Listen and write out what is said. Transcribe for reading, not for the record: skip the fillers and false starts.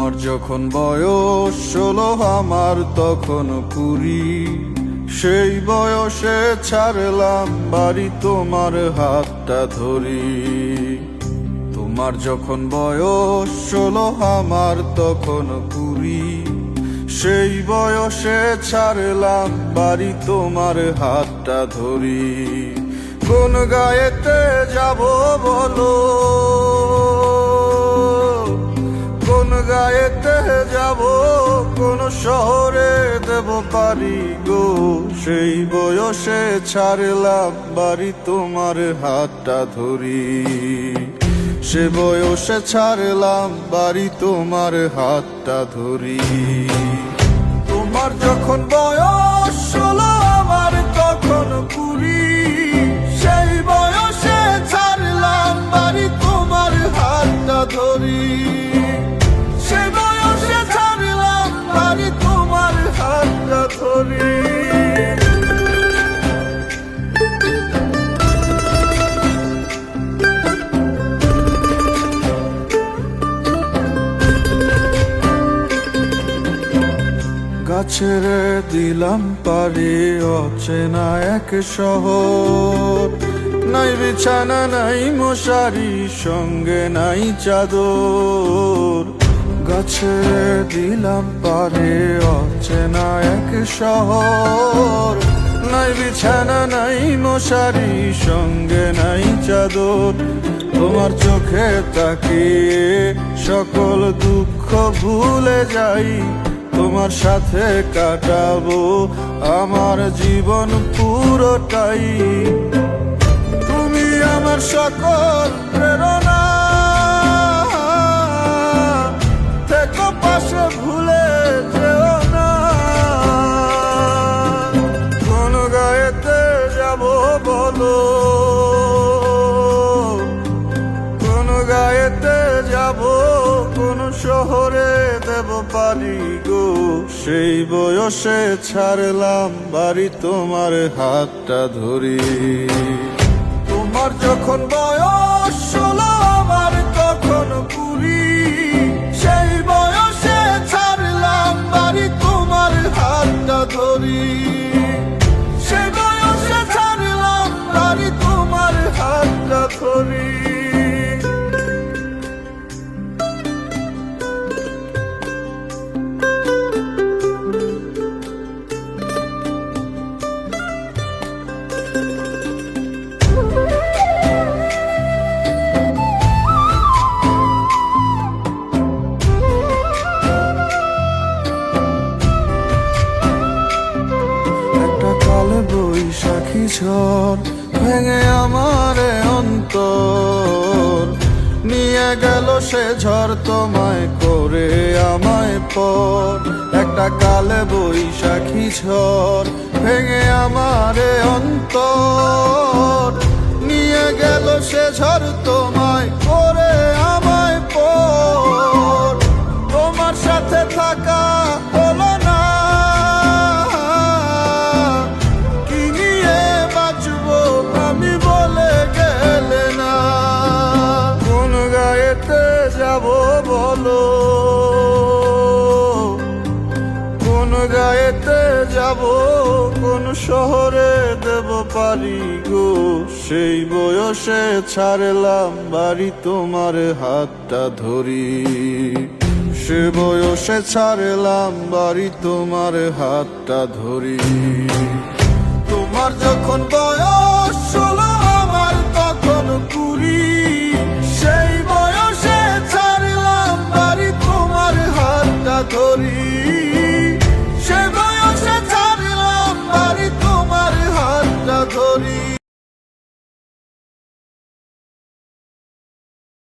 তোমার যখন বয়স 16 আমার তখন 20, সেই বয়সে ছাড়লাম বাড়ি তোমার হাতটা ধরি। তোমার যখন বয়স 16 আমার তখন 20, সেই বয়সে ছাড়লাম বাড়ি তোমার হাতটা ধরি। কোন গায়েতে যাব বলো, কোন গায়েতে যাব, কোন শহরে দেব পারি গো, সেই বয়সে ছাড়লাম বাড়ি তোমার হাতটা ধরি। সে বয়সে ছাড়লাম বাড়ি তোমার হাতটা ধরি। তোমার যখন বয়স 16 আমার তখন 20, সেই বয়সে ছাড়লাম বাড়ি তোমার হাতটা ধরি। সে বয়সে ছাড়লাম বাড়ি তোমার হাতটা ধরি। গাছের দিলাম পারি অচেনা এক শহর, নাই বিছানা নাই মশারি, সঙ্গে নাই চাদর। গাছের দিলাম পারি অচেনা এক শহর, নাই বিছানা নাই মশারি, সঙ্গে নাই চাদর। তোমার চোখে তাকিয়ে সকল দুঃখ ভুলে যাই, তোমার সাথে কাটাবো আমার জীবন পুরোটাই। তুমি আমার সকল প্রেরণা, থেকো পাশে ভুলে যেও না। কোন গায়েতে যাব বলো, কোন গায়েতে যাব, কোন শহরে দেব পারি গো, সেই বয়সে ছাড়লাম বাড়ি তোমার হাতটা ধরি। তোমার যখন বয়স 16 আমার তখন 20, সেই বয়সে ছাড়লাম বাড়ি তোমার হাতটা ধরি। সেই বয়সে ছাড়লাম বাড়ি তোমার হাতটা ধরি। বৈশাখী ঝড় ভেঙে আমারে অন্তর, নিয়ে গেল সে ঝড় তোমায় করে আমায় পর। একটা কালে বৈশাখী ঝড় ভেঙে আমারে অন্তর, নিয়ে গেল সে ঝড় তোমায় করে আমায় পর। তোমার সাথে থাকা হলো না, আমি বলে গেলে না। কোন গায়েতে যাব বলো, কোন গায়েতে যাব, কোন শহরে দেব পারি গো, সেই বয়সে ছাড়লাম বাড়ি তোমার হাতটা ধরি। সে বয়সে ছাড়লাম বাড়ি তোমার হাতটা ধরি।